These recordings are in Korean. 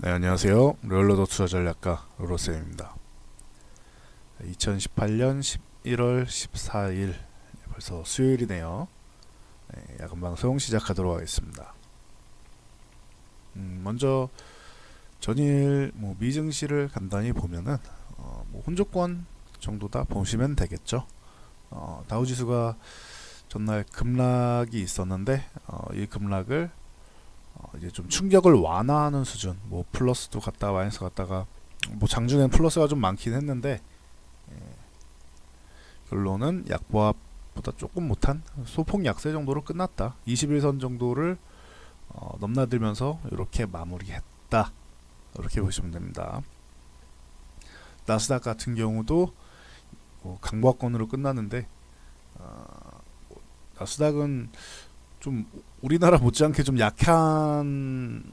네, 안녕하세요. 롤러더 투자 전략가 로로쌤입니다. 2018년 11월 14일 벌써 수요일이네요. 네, 야간 방송 시작하도록 하겠습니다. 먼저 전일 미증시를 간단히 보면은 혼조권 정도다 보시면 되겠죠. 다우지수가 전날 급락이 있었는데 이 급락을 이제 좀 충격을 완화하는 수준, 플러스도 갔다가 마이너스 갔다가 장중엔 플러스가 좀 많긴 했는데 결론은 약보합보다 조금 못한 소폭 약세 정도로 끝났다. 21선 정도를 넘나들면서 이렇게 마무리했다. 이렇게 보시면 됩니다. 나스닥 같은 경우도 강보합권으로 끝났는데 나스닥은 좀 우리나라 못지않게 좀 약한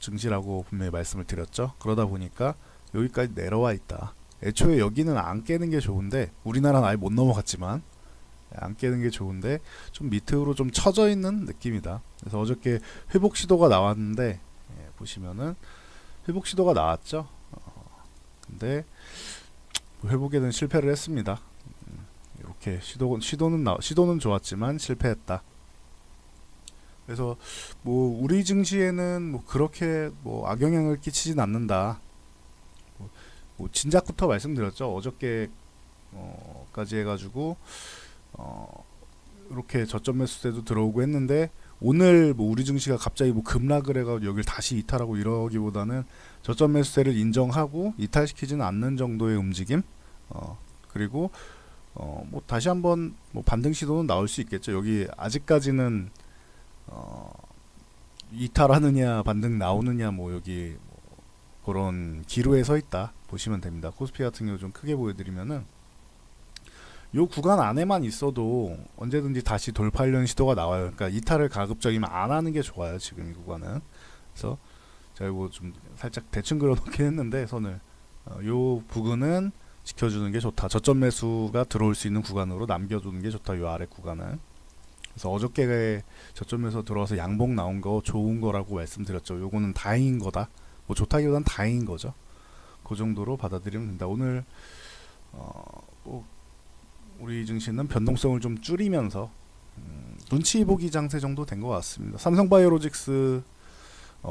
증시라고 분명히 말씀을 드렸죠. 그러다 보니까 여기까지 내려와 있다. 애초에 여기는 안 깨는 게 좋은데 우리나라는 아예 못 넘어갔지만 안 깨는 게 좋은데 좀 밑으로 좀 처져 있는 느낌이다. 그래서 어저께 회복 시도가 나왔는데 보시면은 회복 시도가 나왔죠. 근데 회복에는 실패를 했습니다. 이렇게 시도는 좋았지만 실패했다. 그래서 우리 증시에는 그렇게 악영향을 끼치진 않는다. 진작부터 말씀드렸죠. 어저께 까지 해가지고 이렇게 저점 매수세도 들어오고 했는데 오늘 우리 증시가 갑자기 급락을 해가지고 여기를 다시 이탈하고 이러기보다는 저점 매수세를 인정하고 이탈시키지는 않는 정도의 움직임. 그리고 다시 한번 반등 시도는 나올 수 있겠죠. 여기 아직까지는 이탈하느냐 반등 나오느냐 여기 그런 기로에 서 있다 보시면 됩니다. 코스피 같은 경우 좀 크게 보여드리면은 요 구간 안에만 있어도 언제든지 다시 돌파하려는 시도가 나와요. 그러니까 이탈을 가급적이면 안 하는 게 좋아요. 지금 이 구간은. 그래서 제가 이거 좀 살짝 대충 그려놓긴 했는데 선을 요 부근은 지켜주는 게 좋다. 저점 매수가 들어올 수 있는 구간으로 남겨두는 게 좋다. 요 아래 구간은. 그래서 어저께 저점에서 들어와서 양봉 나온 거 좋은 거라고 말씀드렸죠. 요거는 다행인 거다. 좋다기보단 다행인 거죠. 그 정도로 받아들이면 된다. 오늘 우리 증시는 변동성을 좀 줄이면서 눈치 보기 장세 정도 된 것 같습니다. 삼성바이오로직스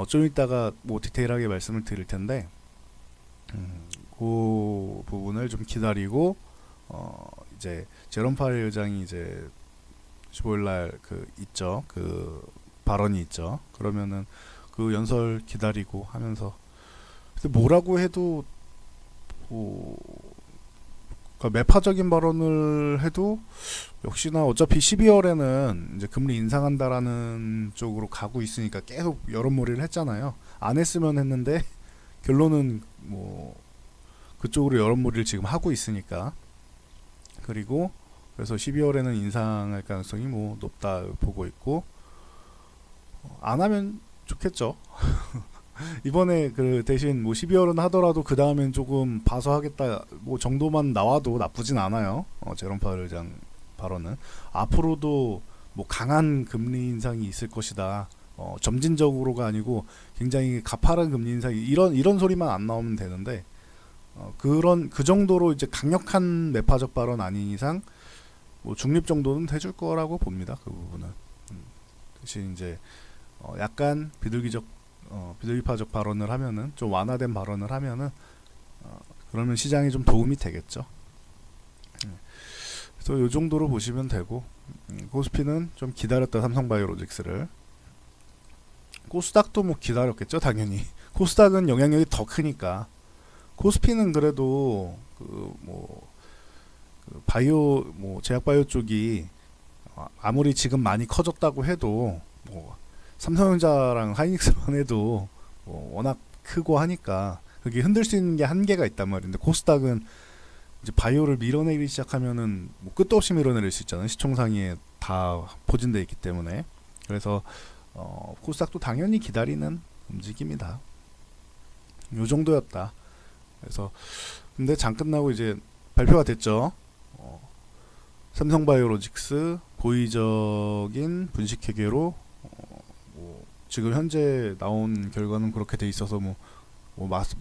좀 이따가 디테일하게 말씀을 드릴 텐데 그 부분을 좀 기다리고 이제 제롬 파웰 의장이 이제 15일날 있죠. 발언이 있죠. 그러면은 그 연설 기다리고 하면서 근데 뭐라고 해도 그러니까 매파적인 발언을 해도 역시나 어차피 12월에는 이제 금리 인상한다라는 쪽으로 가고 있으니까 계속 여론몰이를 했잖아요. 안 했으면 했는데 결론은 그쪽으로 여론몰이를 지금 하고 있으니까. 그리고 그래서 12월에는 인상할 가능성이 높다 보고 있고 안 하면 좋겠죠. 이번에 대신 12월은 하더라도 그 다음엔 조금 봐서 하겠다 정도만 나와도 나쁘진 않아요. 제롬 파웰 의장 발언은 앞으로도 강한 금리 인상이 있을 것이다. 점진적으로가 아니고 굉장히 가파른 금리 인상이 이런 소리만 안 나오면 되는데 그 정도로 이제 강력한 매파적 발언 아닌 이상 중립 정도는 해줄 거라고 봅니다. 그 부분은. 대신 이제 약간 비둘기파적 발언을 하면은 좀 완화된 발언을 하면은 그러면 시장에 좀 도움이 되겠죠. 그래서 이 정도로 보시면 되고 코스피는 좀 기다렸다. 삼성바이오로직스를. 코스닥도 기다렸겠죠. 당연히. 코스닥은 영향력이 더 크니까. 코스피는 그래도 바이오 제약바이오 쪽이 아무리 지금 많이 커졌다고 해도 삼성전자랑 하이닉스만 해도 워낙 크고 하니까 그게 흔들 수 있는 게 한계가 있단 말인데 코스닥은 이제 바이오를 밀어내기 시작하면은 끝도 없이 밀어내릴 수 있잖아요. 시총상위에 다 포진되어 있기 때문에. 그래서 코스닥도 당연히 기다리는 움직임이다. 요 정도였다. 그래서 근데 장 끝나고 이제 발표가 됐죠. 삼성바이오로직스 고의적인 분식회계로 지금 현재 나온 결과는 그렇게 돼 있어서 뭐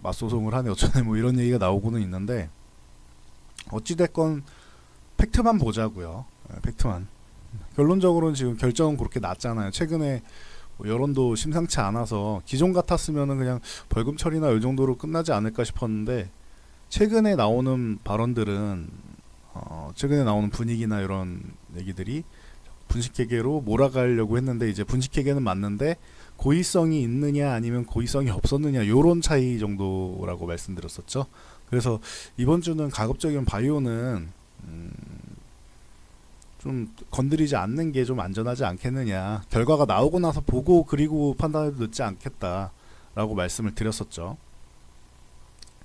맞소송을 하네 어쩌네 뭐 이런 얘기가 나오고는 있는데, 어찌됐건 팩트만 보자고요. 팩트만. 결론적으로는 지금 결정은 그렇게 났잖아요. 최근에 뭐 여론도 심상치 않아서 기존 같았으면은 그냥 벌금 처리나 이 정도로 끝나지 않을까 싶었는데, 최근에 나오는 발언들은 최근에 나오는 분위기나 이런 얘기들이 분식회계로 몰아가려고 했는데, 이제 분식회계는 맞는데 고의성이 있느냐 아니면 고의성이 없었느냐 요런 차이 정도라고 말씀드렸었죠. 그래서 이번 주는 가급적이면 바이오는 좀 건드리지 않는 게 좀 안전하지 않겠느냐, 결과가 나오고 나서 보고 그리고 판단해도 늦지 않겠다라고 말씀을 드렸었죠.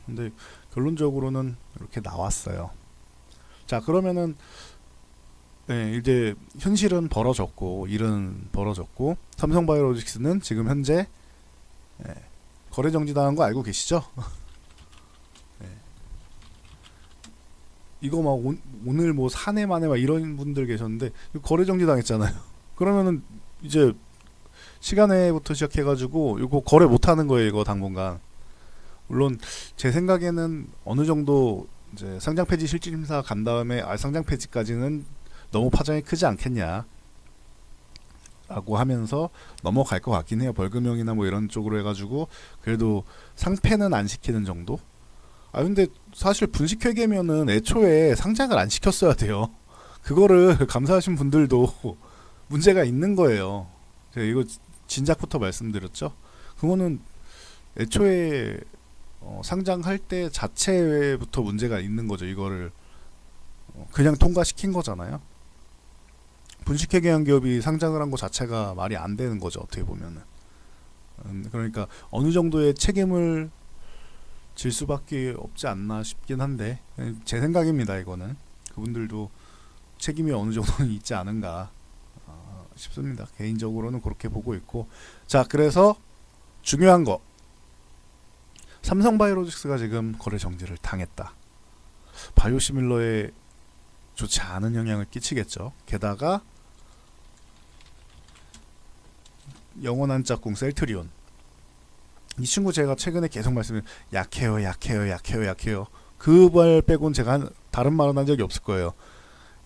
근데 결론적으로는 이렇게 나왔어요. 자, 그러면은 네, 이제 현실은 벌어졌고 일은 벌어졌고, 삼성바이오로직스는 지금 현재 거래 정지당한 거 알고 계시죠? 네. 이거 막 오늘 뭐 사내 만에 막 이런 분들 계셨는데 거래 정지당했잖아요. 그러면은 이제 시간에부터 시작해가지고 이거 거래 못하는 거예요. 이거 당분간. 물론 제 생각에는 어느 정도 이제 상장 폐지 실질심사 간 다음에 상장 폐지까지는 너무 파장이 크지 않겠냐 라고 하면서 넘어갈 것 같긴 해요. 벌금형이나 뭐 이런 쪽으로 해가지고 그래도 상패는 안 시키는 정도? 근데 사실 분식회계면은 애초에 상장을 안 시켰어야 돼요. 그거를 감사하신 분들도 문제가 있는 거예요. 제가 이거 진작부터 말씀드렸죠. 그거는 애초에 상장할 때 자체부터 문제가 있는 거죠. 이거를 그냥 통과시킨 거잖아요. 분식회계한 기업이 상장을 한 거 자체가 말이 안 되는 거죠. 어떻게 보면은. 그러니까 어느 정도의 책임을 질 수밖에 없지 않나 싶긴 한데, 제 생각입니다. 이거는 그분들도 책임이 어느 정도는 있지 않은가 싶습니다. 개인적으로는 그렇게 보고 있고. 자, 그래서 중요한 거, 삼성바이오로직스가 지금 거래 정지를 당했다. 바이오시밀러에 좋지 않은 영향을 끼치겠죠. 게다가 영원한 짝꿍 셀트리온, 이 친구 제가 최근에 계속 말씀드린 약해요. 그 말 빼곤 제가 다른 말은 한 적이 없을 거예요.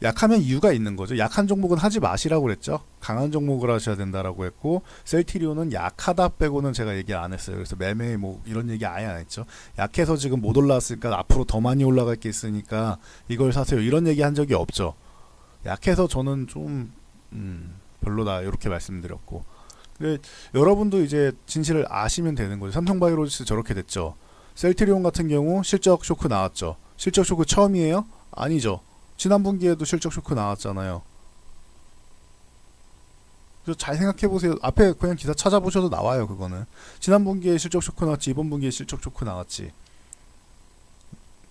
약하면 이유가 있는 거죠. 약한 종목은 하지 마시라고 그랬죠. 강한 종목을 하셔야 된다라고 했고, 셀트리온은 약하다 빼고는 제가 얘기 안 했어요. 그래서 매매 뭐 이런 얘기 아예 안 했죠. 약해서 지금 못 올라왔으니까 앞으로 더 많이 올라갈 게 있으니까 이걸 사세요, 이런 얘기 한 적이 없죠. 약해서 저는 좀 별로다 이렇게 말씀드렸고, 근데 여러분도 이제 진실을 아시면 되는 거죠. 삼성바이오로직스 저렇게 됐죠. 셀트리온 같은 경우 실적 쇼크 나왔죠. 실적 쇼크 처음이에요? 아니죠. 지난 분기에도 실적 쇼크 나왔잖아요. 그래서 잘 생각해 보세요. 앞에 그냥 기사 찾아보셔도 나와요. 그거는 지난 분기에 실적 쇼크 나왔지, 이번 분기에 실적 쇼크 나왔지.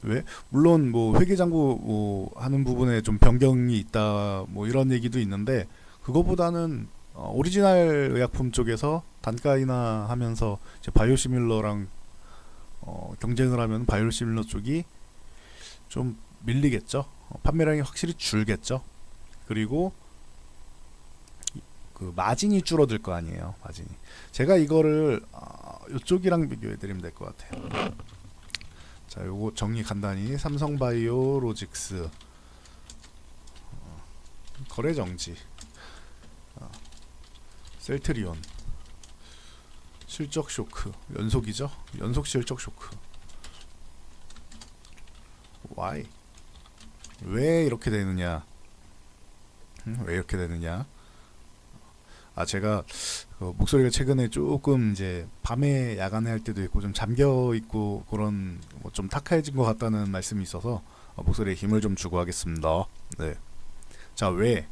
왜? 물론 뭐 회계장부 뭐 하는 부분에 좀 변경이 있다 뭐 이런 얘기도 있는데, 그거보다는 오리지널 의약품 쪽에서 단가 인하하면서 이제 바이오시밀러랑 경쟁을 하면 바이오시밀러 쪽이 좀 밀리겠죠. 판매량이 확실히 줄겠죠. 그리고 그 마진이 줄어들 거 아니에요. 마진이. 제가 이거를 이쪽이랑 비교해 드리면 될 것 같아요. 자, 요거 정리 간단히. 삼성바이오로직스 거래 정지, 셀트리온 실적 쇼크, 연속이죠. 연속 실적 쇼크. Why? 왜 이렇게 되느냐? 왜 이렇게 되느냐? 제가 목소리가 최근에 조금 이제 밤에 야간에 할 때도 있고 좀 잠겨 있고 그런 뭐 좀 탁해진 것 같다는 말씀이 있어서 목소리에 힘을 좀 주고 하겠습니다. 네. 자, 왜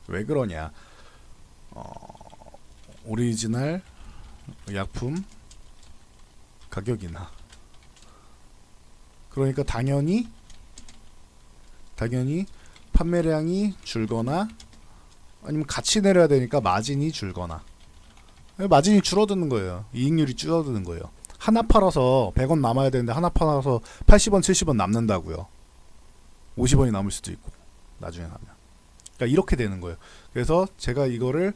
그러냐? 오리지널 약품 가격 인하. 그러니까 당연히 판매량이 줄거나 아니면 같이 내려야 되니까 마진이 줄거나, 마진이 줄어드는 거예요. 이익률이 줄어드는 거예요. 하나 팔아서 100원 남아야 되는데 하나 팔아서 80원 70원 남는다고요. 50원이 남을 수도 있고 나중에 가면. 그러니까 이렇게 되는 거예요. 그래서 제가 이거를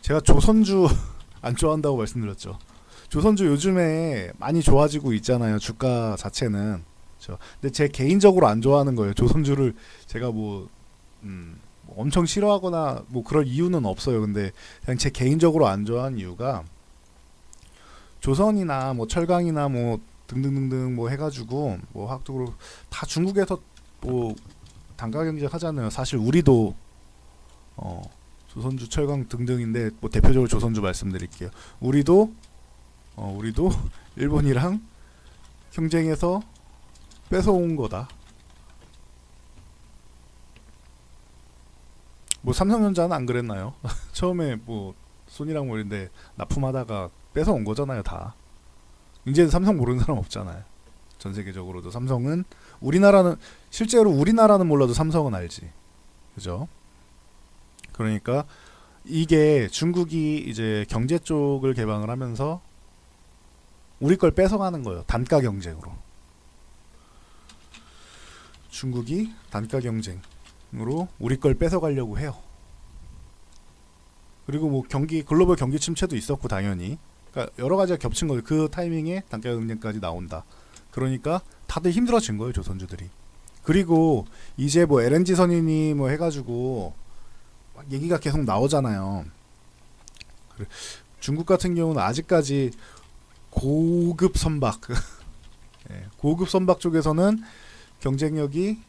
제가 조선주 안 좋아한다고 말씀드렸죠. 조선주 요즘에 많이 좋아지고 있잖아요. 주가 자체는. 그렇죠. 근데 제 개인적으로 안 좋아하는 거예요. 조선주를 제가 뭐 엄청 싫어하거나 뭐 그럴 이유는 없어요. 근데 그냥 제 개인적으로 안 좋아하는 이유가 조선이나 뭐 철강이나 뭐 등등등등 뭐 해가지고 뭐 학적으로 다 중국에서 뭐 단가 경쟁 하잖아요. 사실 우리도 조선주, 철강 등등인데 뭐 대표적으로 조선주 말씀드릴게요. 우리도 일본이랑 경쟁해서 뺏어온 거다. 뭐 삼성전자는 안 그랬나요? 처음에 뭐 손이랑 뭐인데 납품하다가 뺏어온 거잖아요, 다. 이제는 삼성 모르는 사람 없잖아요. 전 세계적으로도 삼성은 실제로 우리나라는 몰라도 삼성은 알지. 그죠? 그러니까 이게 중국이 이제 경제 쪽을 개방을 하면서 우리 걸 뺏어가는 거예요. 단가 경쟁으로. 중국이 단가 경쟁으로 우리 걸 뺏어가려고 해요. 그리고 뭐 글로벌 경기 침체도 있었고 당연히. 그러니까 여러 가지가 겹친 거예요. 그 타이밍에 단가 경쟁까지 나온다. 그러니까 다들 힘들어진 거예요, 조선주들이. 그리고 이제 뭐 LNG 선인이 뭐 해가지고 막 얘기가 계속 나오잖아요. 중국 같은 경우는 아직까지 고급 선박, 고급 선박 쪽에서는 경쟁력이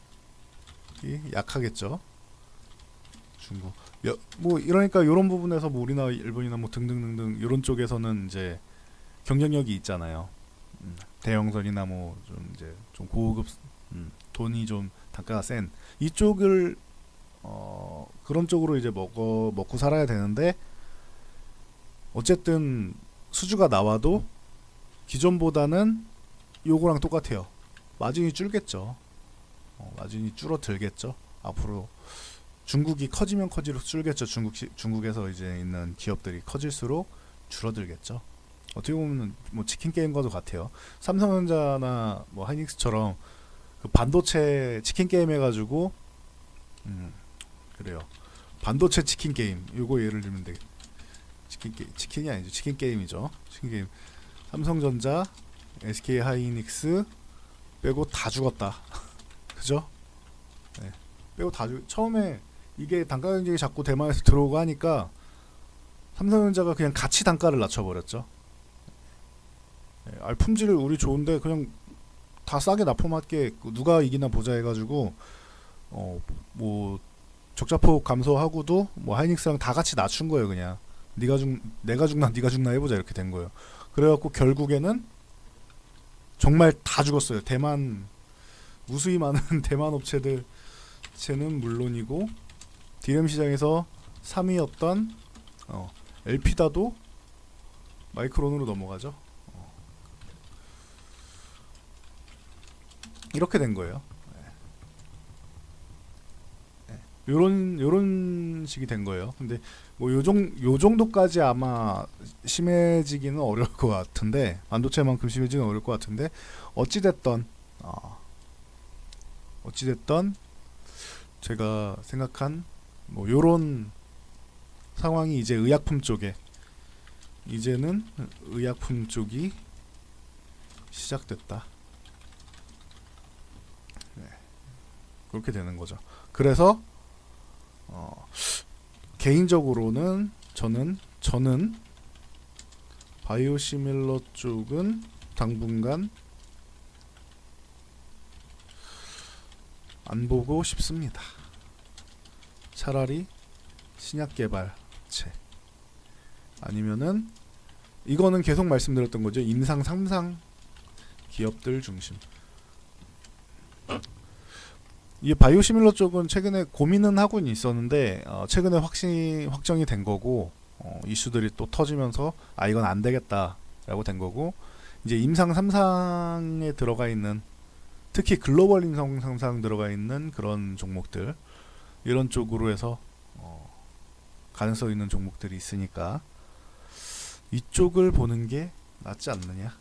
약하겠죠. 중국. 뭐 이러니까 이런 부분에서 뭐 우리나라, 일본이나 뭐 등등등등 이런 쪽에서는 이제 경쟁력이 있잖아요. 대형선이나 뭐 좀 이제 좀 고급, 돈이 좀 단가가 센 이쪽을 그런 쪽으로 이제 먹고 살아야 되는데 어쨌든 수주가 나와도 기존보다는 요거랑 똑같아요. 마진이 줄겠죠. 마진이 줄어들겠죠. 앞으로 중국이 커지면 커질수록 줄겠죠. 중국에서 이제 있는 기업들이 커질수록 줄어들겠죠. 어떻게 보면 뭐 치킨 게임과도 같아요. 삼성전자나 뭐 하이닉스처럼 그 반도체 치킨 게임 해가지고 그래요. 반도체 치킨 게임. 요거 예를 들면 되게 치킨이 아니죠. 치킨 게임이죠. 치킨 게임. 삼성전자, SK 하이닉스 빼고 다 죽었다. 그죠? 네. 빼고 처음에 이게 단가 경쟁이 자꾸 대만에서 들어오고 하니까 삼성전자가 그냥 같이 단가를 낮춰버렸죠. 네. 품질을 우리 좋은데 그냥 다 싸게 납품할게. 누가 이기나 보자 해가지고 뭐 적자폭 감소하고도 뭐 하이닉스랑 다 같이 낮춘 거예요. 그냥 내가 죽나 네가 죽나 해보자 이렇게 된 거예요. 그래갖고 결국에는 정말 다 죽었어요. 무수히 많은 대만 업체는 물론이고 DRAM 시장에서 3위였던 엘피다도 마이크론으로 넘어가죠. 이렇게 된 거예요. 요런 식이 된 거예요. 근데 뭐 요 정도까지 아마 심해지기는 어려울 것 같은데, 반도체만큼 심해지기는 어려울 것 같은데, 어찌됐던 제가 생각한 뭐 요런 상황이 이제 이제는 의약품 쪽이 시작됐다. 네. 그렇게 되는 거죠. 그래서 개인적으로는 저는 바이오시밀러 쪽은 당분간 안 보고 싶습니다. 차라리 신약 개발체 아니면은 이거는 계속 말씀드렸던 거죠. 임상 3상 기업들 중심. 이 바이오시밀러 쪽은 최근에 고민은 하고는 있었는데 최근에 확정이 된 거고 이슈들이 또 터지면서 이건 안 되겠다라고 된 거고, 이제 임상 3상에 들어가 있는, 특히 글로벌 임상 3상 들어가 있는 그런 종목들, 이런 쪽으로 해서 가능성 있는 종목들이 있으니까 이쪽을 보는 게 낫지 않느냐.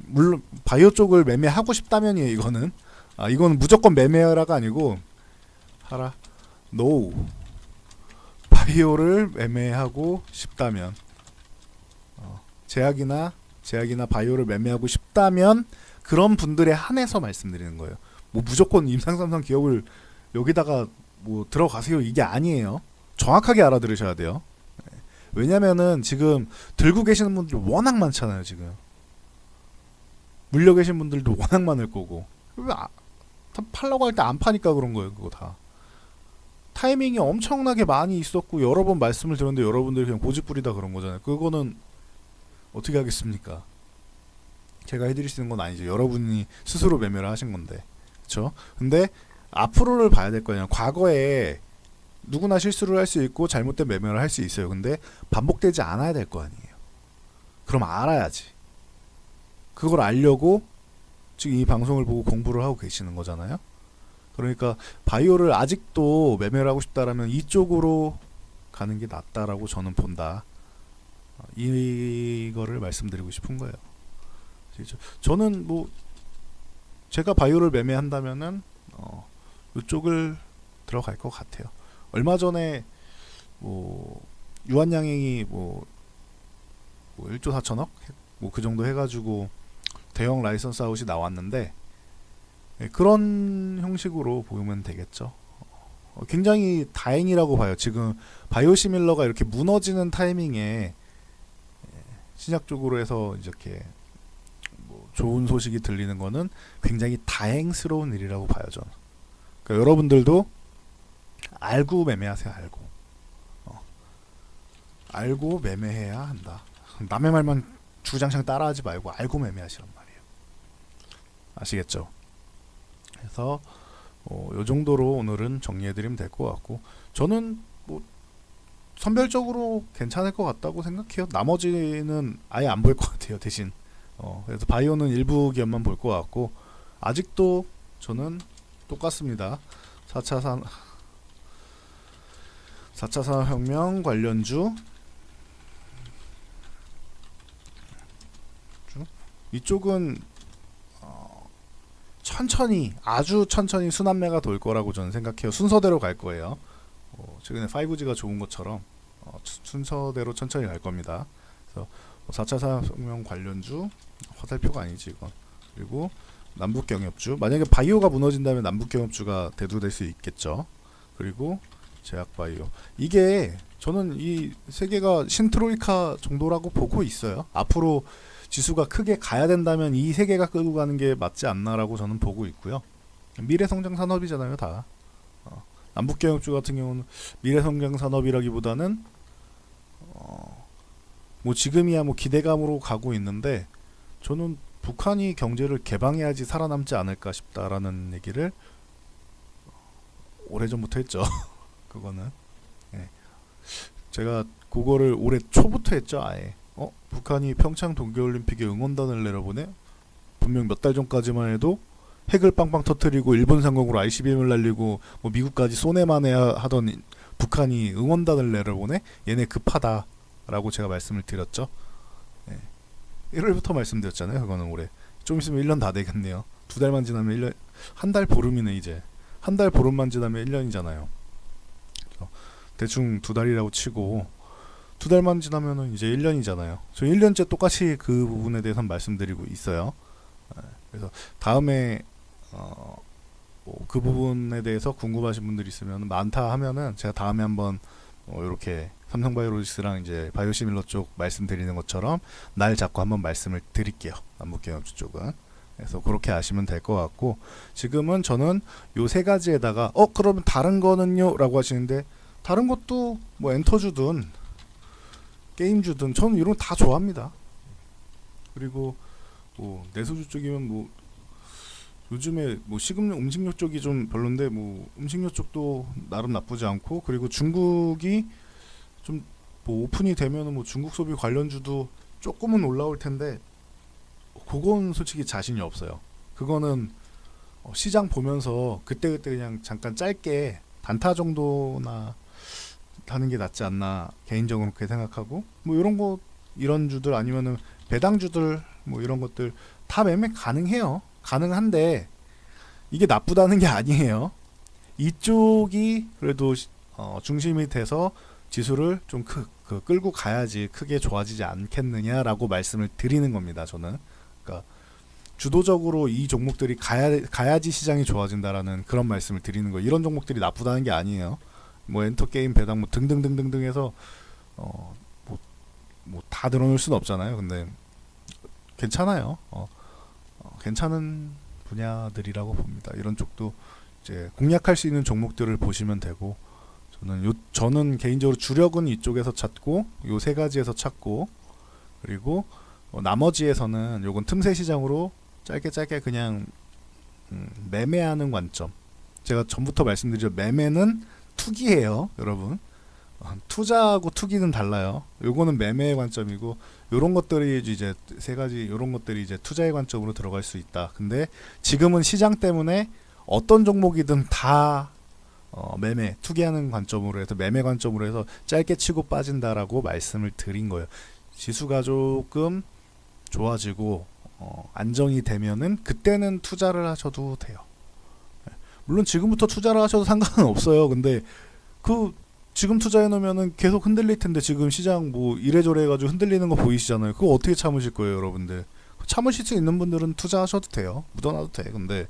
물론 바이오 쪽을 매매하고 싶다면이에요. 이거는 무조건 매매하라가 아니고 하라. 노. 바이오를 매매하고 싶다면 제약이나 바이오를 매매하고 싶다면 그런 분들에 한해서 말씀드리는 거예요. 뭐 무조건 임상삼성 기업을 여기다가 뭐 들어가세요 이게 아니에요. 정확하게 알아들으셔야 돼요. 왜냐면은 지금 들고 계시는 분들이 워낙 많잖아요. 지금 물려 계신 분들도 워낙 많을 거고 팔라고 할 때 안 파니까 그런 거예요. 그거 다 타이밍이 엄청나게 많이 있었고 여러 번 말씀을 드렸는데 여러분들이 그냥 고집부리다 그런 거잖아요. 그거는 어떻게 하겠습니까? 제가 해드릴 수 있는 건 아니죠. 여러분이 스스로 매매를 하신 건데, 그렇죠? 근데 앞으로를 봐야 될 거예요. 과거에 누구나 실수를 할 수 있고 잘못된 매매를 할 수 있어요. 근데 반복되지 않아야 될 거 아니에요. 그럼 알아야지. 그걸 알려고 지금 이 방송을 보고 공부를 하고 계시는 거잖아요. 그러니까 바이오를 아직도 매매를 하고 싶다라면 이쪽으로 가는 게 낫다라고 저는 본다. 이거를 말씀드리고 싶은 거예요. 저는 뭐 제가 바이오를 매매한다면은 이쪽을 들어갈 것 같아요. 얼마 전에 뭐 유한양행이 뭐 1조 4천억 뭐 그 정도 해가지고 대형 라이선스 아웃이 나왔는데 그런 형식으로 보면 되겠죠. 굉장히 다행이라고 봐요. 지금 바이오시밀러가 이렇게 무너지는 타이밍에 신약 쪽으로 해서 이렇게 뭐 좋은 소식이 들리는 거는 굉장히 다행스러운 일이라고 봐요. 저는. 그러니까 여러분들도 알고 매매하세요. 알고 매매해야 한다. 남의 말만 주장창 따라하지 말고 알고 매매하시란 말이에요. 아시겠죠? 그래서 요 정도로 오늘은 정리해드리면 될 것 같고 저는 뭐 선별적으로 괜찮을 것 같다고 생각해요. 나머지는 아예 안 볼 것 같아요. 대신 그래서 바이오는 일부 기업만 볼 것 같고 아직도 저는 똑같습니다. 4차 산업혁명 관련주 이쪽은 천천히 아주 천천히 순환매가 돌 거라고 저는 생각해요. 순서대로 갈 거예요. 최근에 5G가 좋은 것처럼 순서대로 천천히 갈 겁니다. 그래서 4차 산업혁명 관련주 화살표가 아니지 이건. 그리고 남북경협주 만약에 바이오가 무너진다면 남북경협주가 대두될 수 있겠죠. 그리고 제약바이오 이게 저는 이 세 개가 신트로이카 정도라고 보고 있어요. 앞으로 지수가 크게 가야 된다면 이 세 개가 끌고 가는 게 맞지 않나라고 저는 보고 있고요. 미래성장 산업이잖아요, 다. 남북경협주 같은 경우는 미래성장 산업이라기보다는 뭐 지금이야 뭐 기대감으로 가고 있는데 저는 북한이 경제를 개방해야지 살아남지 않을까 싶다라는 얘기를 오래전부터 했죠. 그거는 제가 그거를 올해 초부터 했죠. 아예 북한이 평창 동계올림픽에 응원단을 내려보내 분명 몇 달 전까지만 해도 핵을 빵빵 터뜨리고 일본 상공으로 ICBM을 날리고 뭐 미국까지 쏘내만 해야 하던 북한이 응원단을 내려보내 얘네 급하다라고 제가 말씀을 드렸죠. 1월부터 말씀드렸잖아요. 그거는 올해 좀 있으면 1년 다 되겠네요. 2달만 지나면 1년 한 달 보름이네. 이제 한 달 보름만 지나면 1년이잖아요. 대충 2달이라고 치고 2달만 지나면은 이제 1년이잖아요. 저 1년째 똑같이 그 부분에 대해서 말씀드리고 있어요. 그래서 다음에 그 부분에 대해서 궁금하신 분들이 있으면 많다 하면은 제가 다음에 한번 이렇게 삼성바이오로직스랑 이제 바이오시밀러 쪽 말씀드리는 것처럼 날 잡고 한번 말씀을 드릴게요. 남북경협주 쪽은. 그래서 그렇게 아시면 될 것 같고 지금은 저는 요 세 가지에다가 그러면 다른 거는요? 라고 하시는데 다른 것도 뭐 엔터주든 게임주든 저는 이런 거 다 좋아합니다. 그리고 뭐 내소주 쪽이면 뭐 요즘에 뭐 식음료 음식료 쪽이 좀 별론데 뭐 음식료 쪽도 나름 나쁘지 않고 그리고 중국이 좀 뭐 오픈이 되면은 뭐 중국 소비 관련주도 조금은 올라올 텐데 그건 솔직히 자신이 없어요. 그거는 시장 보면서 그때그때 그냥 잠깐 짧게 단타 정도나 하는 게 낫지 않나 개인적으로 그렇게 생각하고 뭐 이런 거 이런 주들 아니면은 배당주들 뭐 이런 것들 다 매매 가능해요. 가능한데 이게 나쁘다는 게 아니에요. 이쪽이 그래도 중심이 돼서 지수를 좀 끌고 가야지 크게 좋아지지 않겠느냐라고 말씀을 드리는 겁니다. 저는. 그러니까 주도적으로 이 종목들이 가야지 시장이 좋아진다라는 그런 말씀을 드리는 거예요. 이런 종목들이 나쁘다는 게 아니에요. 뭐 엔터게임, 배당 뭐 등등등등등 해서 뭐 다 들어놓을 수는 없잖아요. 근데 괜찮아요. 괜찮은 분야들이라고 봅니다. 이런 쪽도 이제 공략할 수 있는 종목들을 보시면 되고, 저는 개인적으로 주력은 이쪽에서 찾고, 요 세 가지에서 찾고, 그리고 나머지에서는 요건 틈새 시장으로 짧게 그냥 매매하는 관점. 제가 전부터 말씀드렸죠. 매매는 투기예요, 여러분. 투자하고 투기는 달라요. 요거는 매매의 관점이고, 요런 것들이 이제 세 가지, 요런 것들이 이제 투자의 관점으로 들어갈 수 있다. 근데 지금은 시장 때문에 어떤 종목이든 다 매매, 투기하는 관점으로 해서, 매매 관점으로 해서 짧게 치고 빠진다라고 말씀을 드린 거예요. 지수가 조금 좋아지고 안정이 되면은 그때는 투자를 하셔도 돼요. 물론 지금부터 투자를 하셔도 상관은 없어요. 근데 지금 투자해 놓으면은 계속 흔들릴 텐데, 지금 시장 뭐 이래저래 해가지고 흔들리는 거 보이시잖아요. 그거 어떻게 참으실 거예요, 여러분들? 참으실 수 있는 분들은 투자하셔도 돼요. 묻어놔도 돼. 근데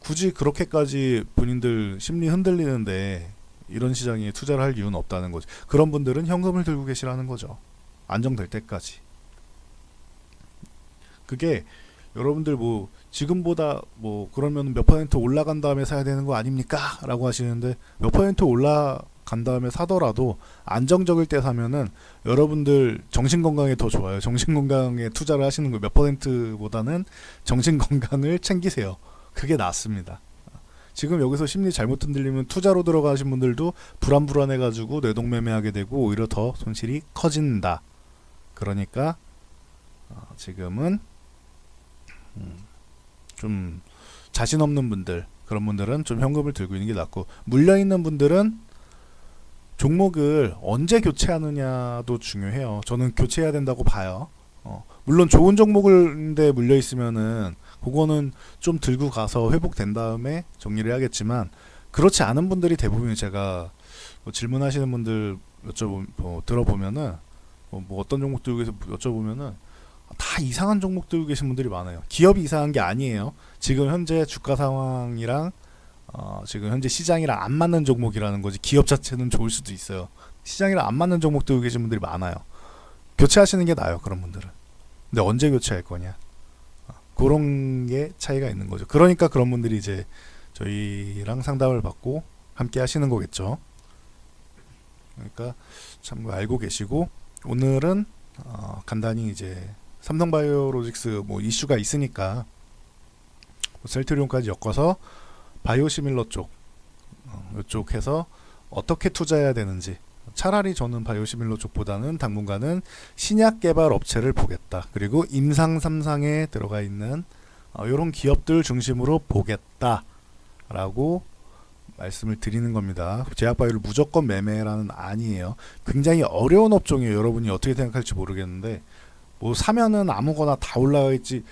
굳이 그렇게까지 본인들 심리 흔들리는데 이런 시장에 투자를 할 이유는 없다는 거죠. 그런 분들은 현금을 들고 계시라는 거죠. 안정될 때까지. 그게 여러분들 뭐 지금보다 뭐 그러면 몇 퍼센트 올라간 다음에 사야 되는 거 아닙니까? 라고 하시는데, 몇 퍼센트 올라간 다음에 사더라도 안정적일 때 사면은 여러분들 정신건강에 더 좋아요. 정신건강에 투자를 하시는 거 몇 퍼센트보다는 정신건강을 챙기세요. 그게 낫습니다. 지금 여기서 심리 잘못 흔들리면 투자로 들어가신 분들도 불안해가지고 뇌동매매하게 되고 오히려 더 손실이 커진다. 그러니까 지금은 좀 자신 없는 분들, 그런 분들은 좀 현금을 들고 있는 게 낫고, 물려있는 분들은 종목을 언제 교체하느냐도 중요해요. 저는 교체해야 된다고 봐요. 물론 좋은 종목인데 물려있으면은 그거는 좀 들고 가서 회복된 다음에 정리를 해야겠지만, 그렇지 않은 분들이 대부분, 제가 뭐 질문하시는 분들 들어보면은 뭐 어떤 종목 들고 계세요 여쭤보면은 다 이상한 종목 들고 계신 분들이 많아요. 기업이 이상한 게 아니에요. 지금 현재 주가 상황이랑 지금 현재 시장이랑 안 맞는 종목이라는 거지, 기업 자체는 좋을 수도 있어요. 시장이랑 안 맞는 종목 들고 계신 분들이 많아요. 교체하시는 게 나아요, 그런 분들은. 근데 언제 교체할 거냐, 그런 게 차이가 있는 거죠. 그러니까 그런 분들이 이제 저희랑 상담을 받고 함께 하시는 거겠죠. 그러니까 참 알고 계시고, 오늘은 간단히 이제 삼성바이오로직스 뭐 이슈가 있으니까 셀트리온까지 엮어서 바이오시밀러 쪽, 이쪽 해서 어떻게 투자해야 되는지, 차라리 저는 바이오시밀러 쪽보다는 당분간은 신약 개발 업체를 보겠다. 그리고 임상 3상에 들어가 있는 이런 기업들 중심으로 보겠다라고 말씀을 드리는 겁니다. 제약바이오를 무조건 매매라는 아니에요. 굉장히 어려운 업종이에요. 여러분이 어떻게 생각할지 모르겠는데, 뭐 사면은 아무거나 다 올라가 있지,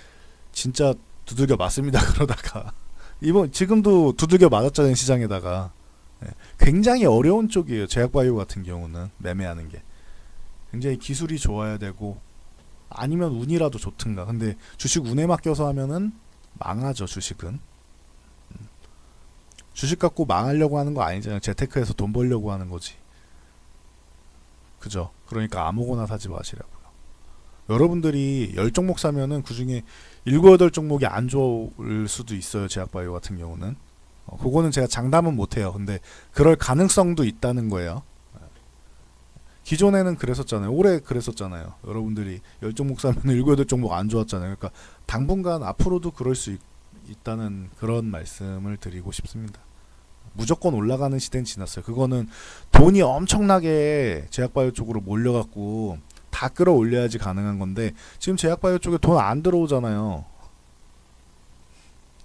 진짜 두들겨 맞습니다. 그러다가 지금도 두들겨 맞았잖아요, 시장에다가. 굉장히 어려운 쪽이에요. 제약바이오 같은 경우는 매매하는 게 굉장히 기술이 좋아야 되고, 아니면 운이라도 좋든가. 근데 주식 운에 맡겨서 하면은 망하죠. 주식은 주식 갖고 망하려고 하는 거 아니잖아요. 재테크에서 돈 벌려고 하는 거지. 그죠? 그러니까 아무거나 사지 마시라고요. 여러분들이 10종목 사면은 그 중에 7, 8종목이 안 좋을 수도 있어요. 제약바이오 같은 경우는. 그거는 제가 장담은 못해요. 근데 그럴 가능성도 있다는 거예요. 기존에는 그랬었잖아요. 올해 그랬었잖아요. 여러분들이 10종목 사면 7, 8종목 안 좋았잖아요. 그러니까 당분간 앞으로도 그럴 수 있다는 그런 말씀을 드리고 싶습니다. 무조건 올라가는 시대는 지났어요. 그거는 돈이 엄청나게 제약바이오 쪽으로 몰려갖고 다 끌어올려야지 가능한 건데, 지금 제약바이오 쪽에 돈 안 들어오잖아요.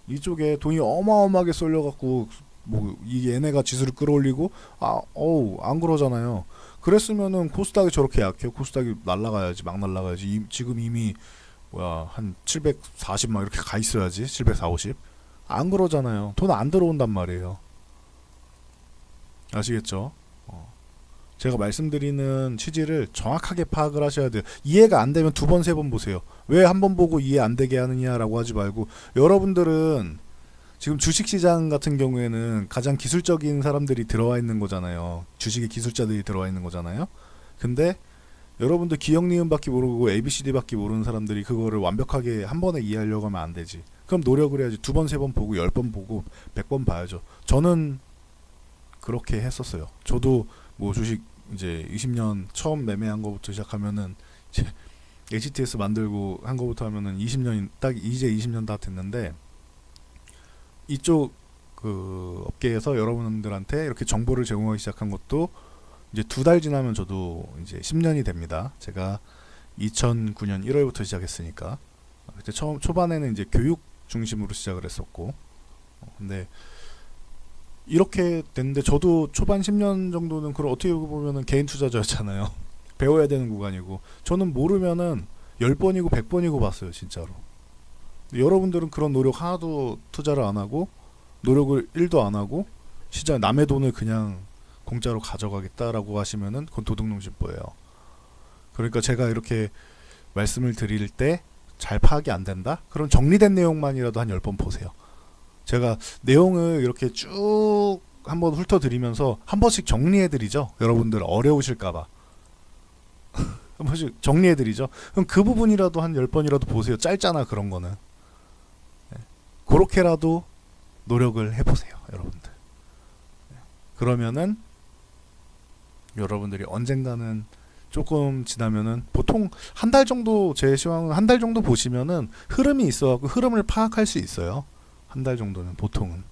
이쪽에 돈이 어마어마하게 쏠려갖고 뭐 얘네가 지수를 끌어올리고 안 그러잖아요. 그랬으면은 코스닥이 저렇게 약해요. 코스닥이 날라가야지, 막 날라가야지. 지금 이미 한 740 막 이렇게 가 있어야지. 740. 안 그러잖아요. 돈 안 들어온단 말이에요. 아시겠죠? 제가 말씀드리는 취지를 정확하게 파악을 하셔야 돼요. 이해가 안 되면 두 번, 세 번 보세요. 왜 한 번 보고 이해 안 되게 하느냐라고 하지 말고, 여러분들은 지금 주식시장 같은 경우에는 가장 기술적인 사람들이 들어와 있는 거잖아요. 주식의 기술자들이 들어와 있는 거잖아요. 근데 여러분들 기억 니은밖에 모르고 ABCD밖에 모르는 사람들이 그거를 완벽하게 한 번에 이해하려고 하면 안 되지. 그럼 노력을 해야지. 두 번, 세 번 보고 10번 보고 100번 봐야죠. 저는 그렇게 했었어요. 저도 뭐 주식 이제 20년 처음 매매한 거부터 시작하면은 이제 HTS 만들고 한 거부터 하면은 20년 딱 이제 20년 다 됐는데, 이쪽 그 업계에서 여러분들한테 이렇게 정보를 제공하기 시작한 것도 이제 2달 지나면 저도 이제 10년이 됩니다. 제가 2009년 1월부터 시작했으니까. 그때 처음 초반에는 이제 교육 중심으로 시작을 했었고, 근데 이렇게 됐는데 저도 초반 10년 정도는 그걸 어떻게 보면은 개인 투자자였잖아요. 배워야 되는 구간이고, 저는 모르면은 10번이고 100번이고 봤어요, 진짜로. 여러분들은 그런 노력 하나도 투자를 안 하고, 노력을 1도 안 하고, 진짜 남의 돈을 그냥 공짜로 가져가겠다라고 하시면은 그건 도둑놈심보예요. 그러니까 제가 이렇게 말씀을 드릴 때 잘 파악이 안 된다? 그럼 정리된 내용만이라도 한 10번 보세요. 제가 내용을 이렇게 쭉 한번 훑어드리면서 한 번씩 정리해드리죠. 여러분들 어려우실까봐. 한 번씩 정리해드리죠. 그럼 그 부분이라도 한 10번이라도 보세요. 짧잖아, 그런 거는. 네. 그렇게라도 노력을 해보세요, 여러분들. 네. 그러면은 여러분들이 언젠가는 조금 지나면은, 보통 한 달 정도, 제 시황은 한 달 정도 보시면은 흐름이 있어갖고 흐름을 파악할 수 있어요. 한 달 정도는 보통은.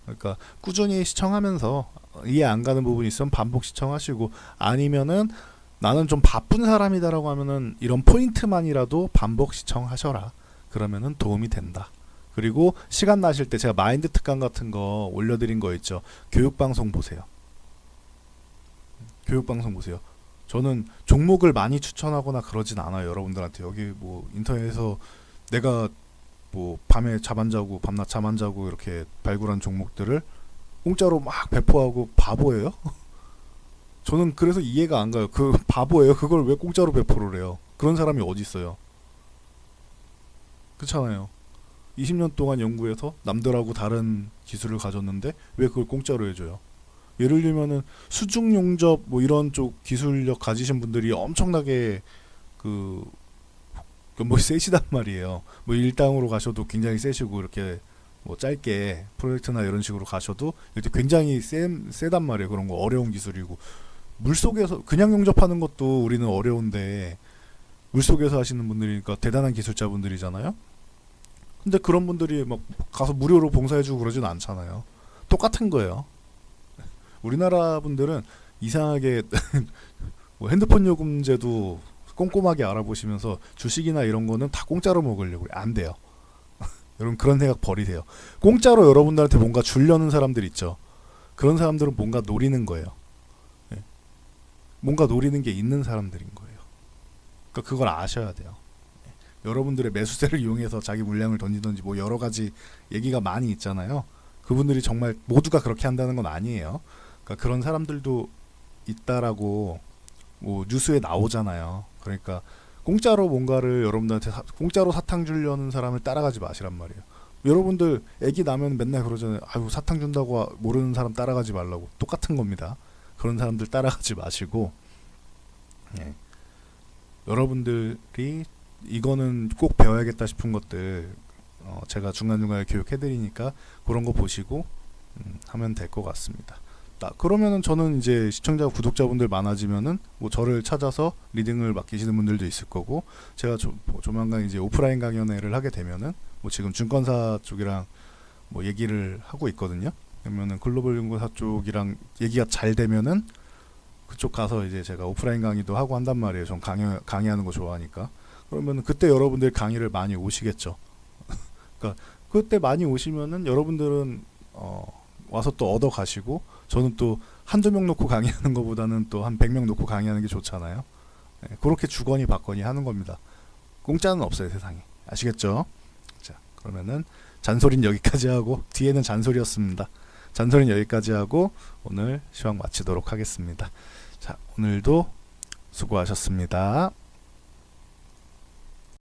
그러니까 꾸준히 시청하면서 이해 안 가는 부분이 있으면 반복 시청하시고, 아니면은 나는 좀 바쁜 사람이다라고 하면은 이런 포인트만이라도 반복 시청하셔라. 그러면은 도움이 된다. 그리고 시간 나실 때 제가 마인드 특강 같은 거 올려드린 거 있죠. 교육방송 보세요. 교육방송 보세요. 저는 종목을 많이 추천하거나 그러진 않아요, 여러분들한테. 여기 뭐 인터넷에서 내가 뭐 밤에 잠 안 자고 밤낮 잠 안 자고 이렇게 발굴한 종목들을 공짜로 막 배포하고 바보예요? 저는 그래서 이해가 안 가요. 그 바보예요. 그걸 왜 공짜로 배포를 해요? 그런 사람이 어디 있어요? 그렇잖아요. 20년 동안 연구해서 남들하고 다른 기술을 가졌는데 왜 그걸 공짜로 해줘요? 예를 들면은 수중 용접 뭐 이런 쪽 기술력 가지신 분들이 엄청나게 그 연봉이 세시단 말이에요. 뭐 일당으로 가셔도 굉장히 세시고, 이렇게 뭐 짧게 프로젝트나 이런 식으로 가셔도 이렇게 굉장히 세단 말이에요. 그런 거 어려운 기술이고, 물속에서 그냥 용접하는 것도 우리는 어려운데 물속에서 하시는 분들이니까 대단한 기술자분들이잖아요. 근데 그런 분들이 막 가서 무료로 봉사해주고 그러진 않잖아요. 똑같은 거예요. 우리나라 분들은 이상하게 뭐 핸드폰 요금제도 꼼꼼하게 알아보시면서 주식이나 이런 거는 다 공짜로 먹으려고 그래. 안 돼요. 여러분 그런 생각 버리세요. 공짜로 여러분들한테 뭔가 주려는 사람들 있죠. 그런 사람들은 뭔가 노리는 거예요. 네. 뭔가 노리는 게 있는 사람들인 거예요. 그러니까 그걸 아셔야 돼요. 네. 여러분들의 매수세를 이용해서 자기 물량을 던지든지 뭐 여러 가지 얘기가 많이 있잖아요. 그분들이 정말 모두가 그렇게 한다는 건 아니에요. 그러니까 그런 사람들도 있다라고 뭐 뉴스에 나오잖아요. 그러니까 공짜로 뭔가를 여러분들한테 공짜로 사탕 주려는 사람을 따라가지 마시란 말이에요. 여러분들 애기 나면 맨날 그러잖아요. 아유 사탕 준다고 모르는 사람 따라가지 말라고. 똑같은 겁니다. 그런 사람들 따라가지 마시고, 예. 여러분들이 이거는 꼭 배워야겠다 싶은 것들 제가 중간중간에 교육해드리니까 그런 거 보시고 하면 될 것 같습니다. 그러면은 저는 이제 시청자 구독자분들 많아지면은 뭐 저를 찾아서 리딩을 맡기시는 분들도 있을 거고, 제가 조만간 이제 오프라인 강연회를 하게 되면은 뭐 지금 증권사 쪽이랑 뭐 얘기를 하고 있거든요. 그러면은 글로벌 증권사 쪽이랑 얘기가 잘 되면은 그쪽 가서 이제 제가 오프라인 강의도 하고 한단 말이에요. 전 강의하는 거 좋아하니까. 그러면은 그때 여러분들 강의를 많이 오시겠죠. 그러니까 그때 많이 오시면은 여러분들은 와서 또 얻어 가시고, 저는 또 한두 명 놓고 강의하는 것보다는 또 한 100명 놓고 강의하는 게 좋잖아요. 네, 그렇게 주거니 받거니 하는 겁니다. 공짜는 없어요, 세상에. 아시겠죠? 자, 그러면은 잔소리는 여기까지 하고, 뒤에는 잔소리였습니다. 잔소리는 여기까지 하고 오늘 시황 마치도록 하겠습니다. 자, 오늘도 수고하셨습니다.